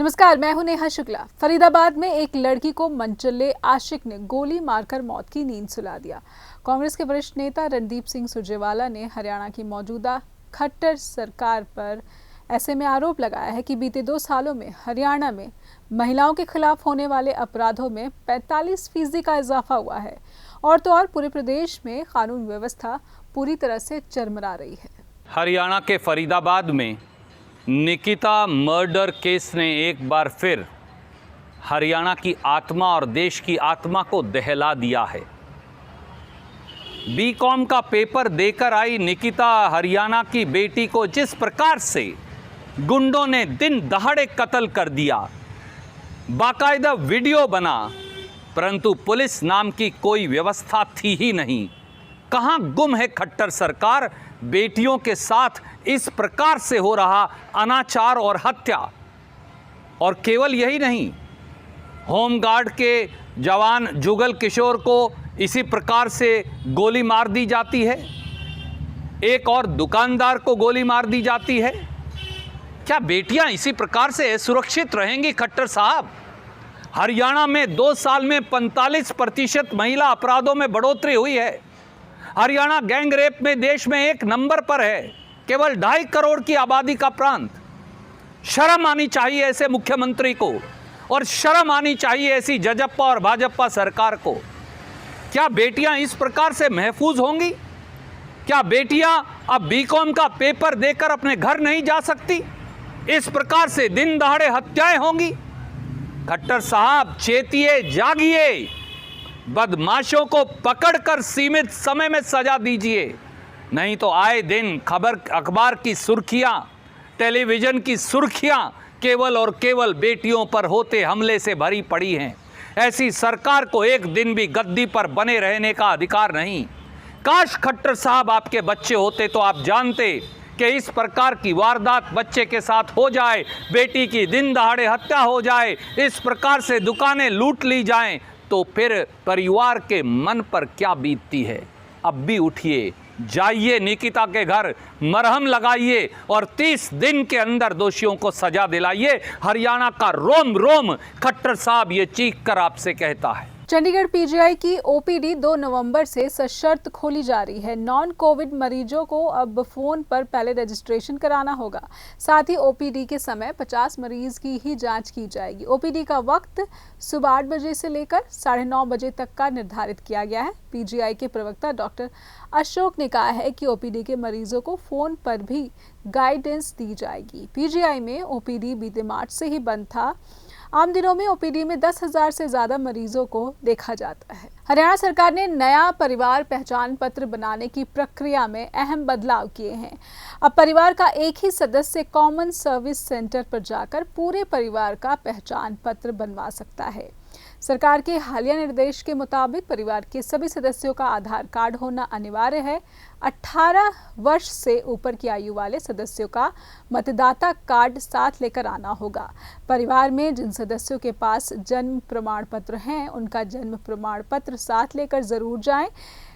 नमस्कार, मैं हूं नेहा शुक्ला। फरीदाबाद में एक लड़की को मनचले आशिक ने गोली मारकर मौत की नींद सुला दिया। कांग्रेस के वरिष्ठ नेता रणदीप सिंह सुरजेवाला ने हरियाणा की मौजूदा खट्टर सरकार पर ऐसे में आरोप लगाया है कि बीते 2 सालों में हरियाणा में महिलाओं के खिलाफ होने वाले अपराधों में 45% का इजाफा हुआ है। और तो और पूरे प्रदेश में कानून व्यवस्था पूरी तरह से चरमरा रही है। हरियाणा के फरीदाबाद में निकिता मर्डर केस ने एक बार फिर हरियाणा की आत्मा और देश की आत्मा को दहला दिया है। बीकॉम का पेपर देकर आई निकिता हरियाणा की बेटी को जिस प्रकार से गुंडों ने दिन दहाड़े कत्ल कर दिया, बाकायदा वीडियो बना, परंतु पुलिस नाम की कोई व्यवस्था थी ही नहीं। कहां गुम है खट्टर सरकार? बेटियों के साथ इस प्रकार से हो रहा अनाचार और हत्या। और केवल यही नहीं, होमगार्ड के जवान जुगल किशोर को इसी प्रकार से गोली मार दी जाती है। एक और दुकानदार को गोली मार दी जाती है। क्या बेटियां इसी प्रकार से सुरक्षित रहेंगी खट्टर साहब? हरियाणा में 2 साल में 45% महिला अपराधों में बढ़ोतरी हुई है। हरियाणा गैंग रेप में देश में 1 नंबर पर है, केवल 2.5 करोड़ की आबादी का प्रांत। शर्म आनी चाहिए ऐसे मुख्यमंत्री को, और शर्म आनी चाहिए ऐसी जजप्पा और भाजपा सरकार को। क्या बेटियां इस प्रकार से महफूज होंगी? क्या बेटियां अब बीकॉम का पेपर देकर अपने घर नहीं जा सकती? इस प्रकार से दिन दहाड़े हत्याएं होंगी? खट्टर साहब, चेतिए, जागिए। बदमाशों को पकड़कर सीमित समय में सजा दीजिए, नहीं तो आए दिन खबर अखबार की सुर्खियां, टेलीविजन की सुर्खियां केवल और केवल बेटियों पर होते हमले से भरी पड़ी हैं। ऐसी सरकार को एक दिन भी गद्दी पर बने रहने का अधिकार नहीं। काश खट्टर साहब आपके बच्चे होते तो आप जानते कि इस प्रकार की वारदात बच्चे के साथ हो जाए, बेटी की दिन दहाड़े हत्या हो जाए, इस प्रकार से दुकानें लूट ली जाएं, तो फिर परिवार के मन पर क्या बीतती है। अब भी उठिए, जाइए निकिता के घर, मरहम लगाइए और 30 दिन के अंदर दोषियों को सजा दिलाइए। हरियाणा का रोम रोम खट्टर साहब ये चीख कर आपसे कहता है। चंडीगढ़ पीजीआई की ओपीडी 2 नवंबर से सशर्त खोली जा रही है। नॉन कोविड मरीजों को अब फोन पर पहले रजिस्ट्रेशन कराना होगा। साथ ही ओपीडी के समय 50 मरीज की ही जांच की जाएगी। ओपीडी का वक्त सुबह 8 बजे से लेकर 9:30 बजे तक का निर्धारित किया गया है। पीजीआई के प्रवक्ता डॉक्टर अशोक ने कहा है कि ओपीडी के मरीजों को फोन पर भी गाइडेंस दी जाएगी। पीजीआई में ओपीडी बीते मार्च से ही बंद था। आम दिनों में ओपीडी में 10,000 से ज्यादा मरीजों को देखा जाता है। हरियाणा सरकार ने नया परिवार पहचान पत्र बनाने की प्रक्रिया में अहम बदलाव किए हैं। अब परिवार का एक ही सदस्य कॉमन सर्विस सेंटर पर जाकर पूरे परिवार का पहचान पत्र बनवा सकता है। सरकार के हालिया निर्देश के मुताबिक परिवार के सभी सदस्यों का आधार कार्ड होना अनिवार्य है। 18 वर्ष से ऊपर की आयु वाले सदस्यों का मतदाता कार्ड साथ लेकर आना होगा। परिवार में जिन सदस्यों के पास जन्म प्रमाण पत्र हैं, उनका जन्म प्रमाण पत्र साथ लेकर जरूर जाएं।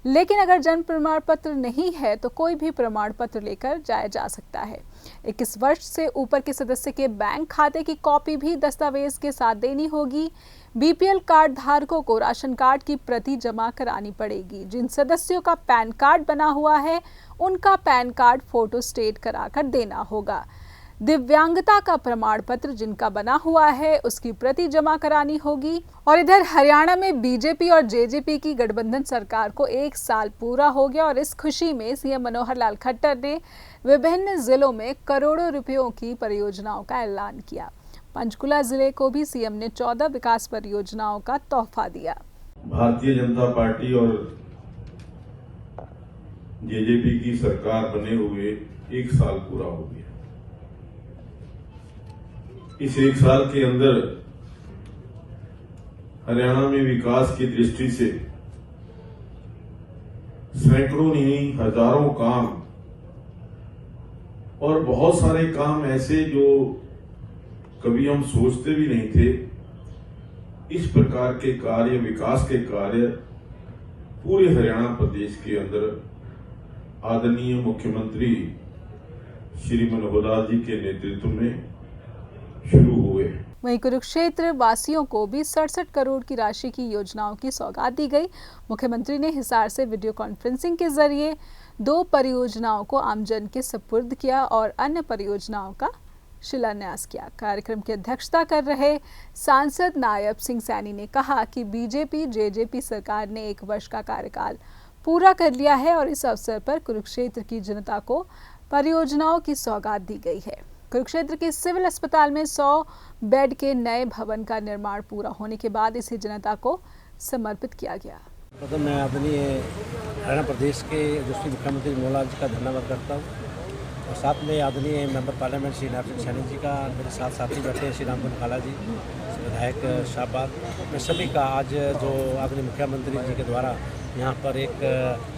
लेकिन अगर जन्म प्रमाण पत्र नहीं है तो कोई भी प्रमाण पत्र लेकर जाया जा सकता है। 21 वर्ष से ऊपर के सदस्य के बैंक खाते की कॉपी भी दस्तावेज के साथ देनी होगी। बीपीएल कार्ड धारकों को राशन कार्ड की प्रति जमा करानी पड़ेगी। जिन सदस्यों का पैन कार्ड बना हुआ है, उनका पैन कार्ड फोटो स्टेट कराकर देना होगा। दिव्यांगता का प्रमाण पत्र जिनका बना हुआ है, उसकी प्रति जमा करानी होगी। और इधर हरियाणा में बीजेपी और जेजेपी की गठबंधन सरकार को 1 साल पूरा हो गया और इस खुशी में सीएम मनोहर लाल खट्टर ने विभिन्न जिलों में करोड़ों रुपयों की परियोजनाओं का ऐलान किया। पंचकुला जिले को भी सीएम ने 14 विकास परियोजनाओं का तोहफा दिया। भारतीय जनता पार्टी और जेजेपी की सरकार बने हुए 1 साल पूरा हो गया। इस 1 साल के अंदर हरियाणा में विकास की दृष्टि से सैकड़ों नहीं हजारों काम और बहुत सारे काम ऐसे जो कभी हम सोचते भी नहीं थे, इस प्रकार के कार्य, विकास के कार्य पूरे हरियाणा प्रदेश के अंदर आदरणीय मुख्यमंत्री श्री मनोहर लाल जी के नेतृत्व में शुरू हुए। वहीं कुरुक्षेत्र वासियों को भी 67 करोड़ की राशि की योजनाओं की सौगात दी गई। मुख्यमंत्री ने हिसार से वीडियो कॉन्फ्रेंसिंग के जरिए 2 परियोजनाओं को आमजन के सुपुर्द किया और अन्य परियोजनाओं का शिलान्यास किया। कार्यक्रम की अध्यक्षता कर रहे सांसद नायब सिंह सैनी ने कहा कि बीजेपी जेजेपी सरकार ने 1 वर्ष का कार्यकाल पूरा कर लिया है और इस अवसर पर कुरुक्षेत्र की जनता को परियोजनाओं की सौगात दी गई है। कुरुक्षेत्र के सिविल अस्पताल में 100 बेड के नए भवन का निर्माण पूरा होने के बाद इसे जनता को समर्पित किया गया। प्रथम मैं आदरणीय हरियाणा प्रदेश के यशस्वी मुख्यमंत्री मनोहर लाल जी का धन्यवाद करता हूँ और साथ में आदरणीय मेंबर पार्लियामेंट श्री नायब सिंह सैनी जी का, मेरे साथ साथी बैठे हैं श्री रामबन काला जी, विधायक शाहबाद, मैं सभी का आज जो आदरणीय मुख्यमंत्री जी के द्वारा यहाँ पर एक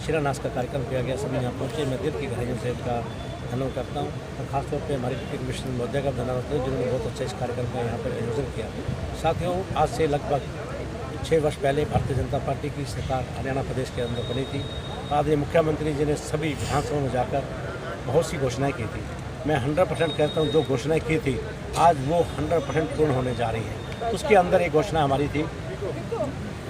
शिलान्यास का कार्यक्रम किया गया, सभी यहाँ पहुँचे। मैं दिल की गहराइयों से इनका धन्यवाद करता हूँ और खासतौर पे हमारे डिप्टी कमिश्नर महोदय का धन्यवाद करता हूँ जिन्होंने बहुत अच्छा इस कार्यक्रम का यहाँ पर आयोजन किया। साथियों, आज से लगभग 6 वर्ष पहले भारतीय जनता पार्टी की सरकार हरियाणा प्रदेश के अंदर बनी थी। आदरणीय मुख्यमंत्री जी ने सभी विधानसभा में जाकर बहुत सी घोषणाएँ की थी। मैं 100% कहता हूँ, जो घोषणाएँ की थी आज वो 100% पूर्ण होने जा रही है। उसके अंदर एक घोषणा हमारी थी,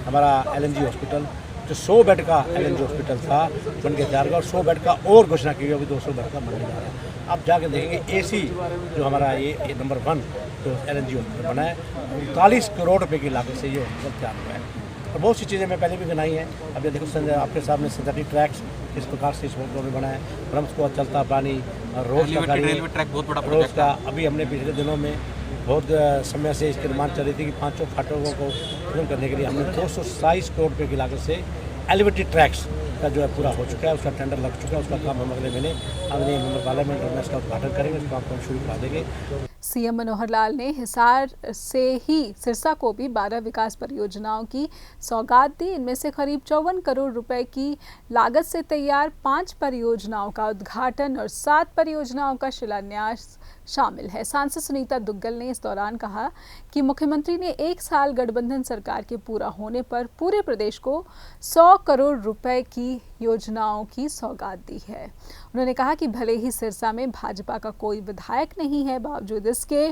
हमारा LNG हॉस्पिटल जो 100 बेड का LNG हॉस्पिटल था बन के तैयार हुआ और 100 बेड का और घोषणा की गई, 200 बेड का बनने जा रहा है। आप जाके देखेंगे AC जो हमारा ये नंबर 1 जो LNG हॉस्पिटल बना है, 39 करोड़ रुपए की लागत से ये हॉस्पिटल तैयार हुआ है। और बहुत सी चीज़ें मैं पहले भी बनाई हैं। अब ये देखो आपके सामने सिंथेटिक ट्रैक्स किस प्रकार से इस होटल में बना है, ब्रह्मस को चलता पानी, रोज का रेलवे ट्रैक बहुत बड़ा प्रोजेक्ट का। अभी हमने पिछले दिनों में बहुत समय से इसकी निर्माण चल रही थी कि 5 फाटकों को खत्म करने के लिए हमने 227 करोड़ रुपये की लागत से एलिवेटेड ट्रैक्स का जो है पूरा हो चुका है, उसका टेंडर लग चुका है। उसका काम हम अगले महीने आदरणीय मेंबर पार्लियामेंट में इसका उद्घाटन करेंगे, उसका काम शुरू करा देंगे। सीएम मनोहर लाल ने हिसार से ही सिरसा को भी 12 विकास परियोजनाओं की सौगात दी। इनमें से करीब 54 करोड़ रुपए की लागत से तैयार 5 परियोजनाओं का उद्घाटन और 7 परियोजनाओं का शिलान्यास शामिल है। सांसद सुनीता दुग्गल ने इस दौरान कहा कि मुख्यमंत्री ने 1 साल गठबंधन सरकार के पूरा होने पर पूरे प्रदेश को 100 करोड़ रुपए की योजनाओं की सौगात दी है। उन्होंने कहा कि भले ही सिरसा में भाजपा का कोई विधायक नहीं है, बावजूद इसके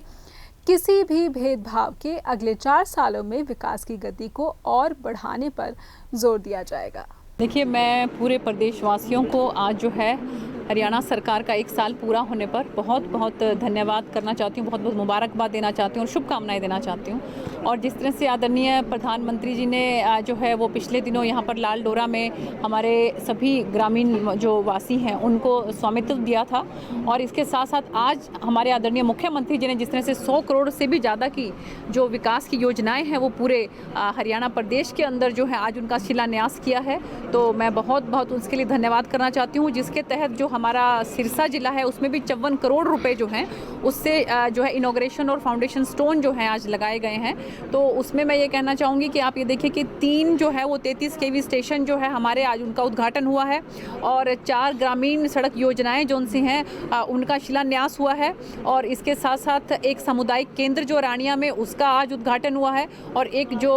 किसी भी भेदभाव के अगले 4 सालों में विकास की गति को और बढ़ाने पर जोर दिया जाएगा। देखिए, मैं पूरे प्रदेशवासियों को आज जो है हरियाणा सरकार का 1 साल पूरा होने पर बहुत बहुत धन्यवाद करना चाहती हूँ, बहुत बहुत मुबारकबाद देना चाहती हूँ और शुभकामनाएं देना चाहती हूँ। और जिस तरह से आदरणीय प्रधानमंत्री जी ने जो है वो पिछले दिनों यहाँ पर लाल डोरा में हमारे सभी ग्रामीण जो वासी हैं उनको स्वामित्व दिया था, और इसके साथ साथ आज हमारे आदरणीय मुख्यमंत्री जी ने जिस तरह से 100 करोड़ से भी ज़्यादा की जो विकास की योजनाएँ हैं वो पूरे हरियाणा प्रदेश के अंदर जो है आज उनका शिलान्यास किया है, तो मैं बहुत बहुत उसके लिए धन्यवाद करना चाहती हूँ। जिसके तहत जो हमारा सिरसा जिला है उसमें भी 54 करोड़ रुपए जो हैं उससे जो है इनॉग्रेशन और फाउंडेशन स्टोन जो हैं आज लगाए गए हैं। तो उसमें मैं ये कहना चाहूँगी कि आप ये देखिए कि 3 जो है वो 33 kV स्टेशन जो है हमारे आज उनका उद्घाटन हुआ है, और 4 ग्रामीण सड़क योजनाएं जो उनसे हैं उनका शिलान्यास हुआ है, और इसके साथ साथ एक सामुदायिक केंद्र जो रानिया में उसका आज उद्घाटन हुआ है, और एक जो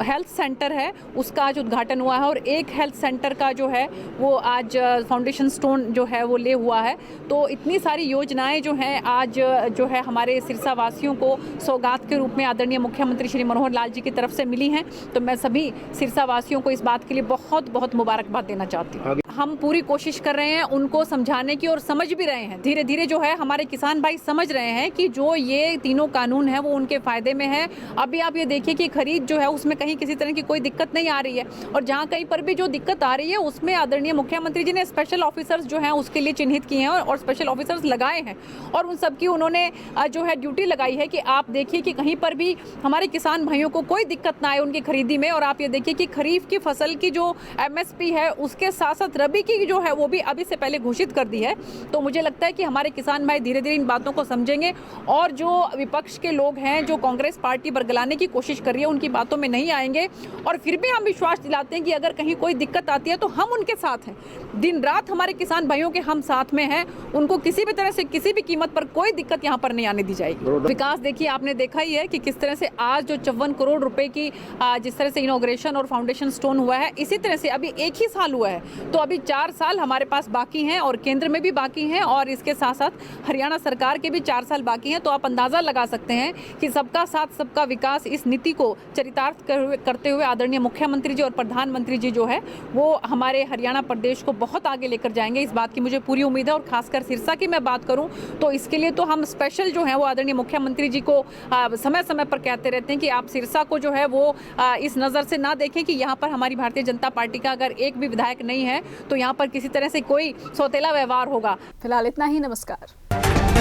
हेल्थ सेंटर है उसका आज उद्घाटन हुआ है, और एक हेल्थ सेंटर का जो है वो आज फाउंडेशन स्टोन जो है वो ले हुआ है। तो इतनी सारी योजनाएं जो हैं आज जो है हमारे सिरसा वासियों को सौगात के रूप में आदरणीय मुख्यमंत्री श्री मनोहर लाल जी की तरफ से मिली हैं। तो मैं सभी सिरसा वासियों को इस बात के लिए बहुत बहुत मुबारकबाद देना चाहती हूँ। हम पूरी कोशिश कर रहे हैं उनको समझाने की, और समझ भी रहे हैं। धीरे धीरे जो है हमारे किसान भाई समझ रहे हैं कि जो ये तीनों कानून है वो उनके फायदे में है। अभी आप ये देखिए कि खरीद जो है उसमें कहीं किसी तरह की कोई दिक्कत नहीं आ रही है, और जहाँ कहीं पर भी जो दिक्कत आ रही है उसमें आदरणीय मुख्यमंत्री जी ने स्पेशल ऑफिसर्स जो हैं उसके लिए चिन्हित किए हैं और स्पेशल ऑफिसर्स लगाए हैं, और उन सब की उन्होंने जो है ड्यूटी लगाई है कि आप देखिए कि कहीं पर भी हमारे किसान भाइयों को कोई दिक्कत ना आए उनकी खरीदी में। और आप ये देखिए कि खरीफ की फसल की जो MSP है उसके साथ साथ रबी की जो है वो भी अभी से पहले घोषित कर दी है। तो मुझे लगता है कि हमारे किसान भाई धीरे धीरे इन बातों को समझेंगे, और जो विपक्ष के लोग हैं जो कांग्रेस पार्टी बरगलाने की कोशिश कर रही है उनकी बातों में नहीं आएंगे। और फिर भी हम विश्वास दिलाते हैं कि अगर कहीं कोई दिक्कत आती है तो हम उनके साथ हैं, दिन रात हमारे किसान भाइयों के हम साथ में हैं। उनको किसी भी तरह से किसी भी कीमत पर कोई दिक्कत यहाँ पर नहीं आने दी जाएगी। विकास देखिए आपने देखा ही है कि किस तरह से आज जो 54 करोड़ रुपए की जिस तरह से इनॉग्रेशन और फाउंडेशन स्टोन हुआ है, इसी तरह से अभी 1 ही साल हुआ है, तो अभी अभी 4 साल हमारे पास बाकी हैं और केंद्र में भी बाकी हैं और इसके साथ साथ हरियाणा सरकार के भी 4 साल बाकी हैं। तो आप अंदाज़ा लगा सकते हैं कि सबका साथ सबका विकास इस नीति को चरितार्थ करते हुए आदरणीय मुख्यमंत्री जी और प्रधानमंत्री जी जो है वो हमारे हरियाणा प्रदेश को बहुत आगे लेकर जाएंगे। इस बात की मुझे पूरी उम्मीद है। और खासकर सिरसा की मैं बात करूं तो इसके लिए तो हम स्पेशल जो है वो आदरणीय मुख्यमंत्री जी को समय समय पर कहते रहते हैं कि आप सिरसा को जो है वो इस नज़र से ना देखें कि यहाँ पर हमारी भारतीय जनता पार्टी का अगर एक भी विधायक नहीं है तो यहाँ पर किसी तरह से कोई सौतेला व्यवहार होगा। फिलहाल इतना ही। नमस्कार।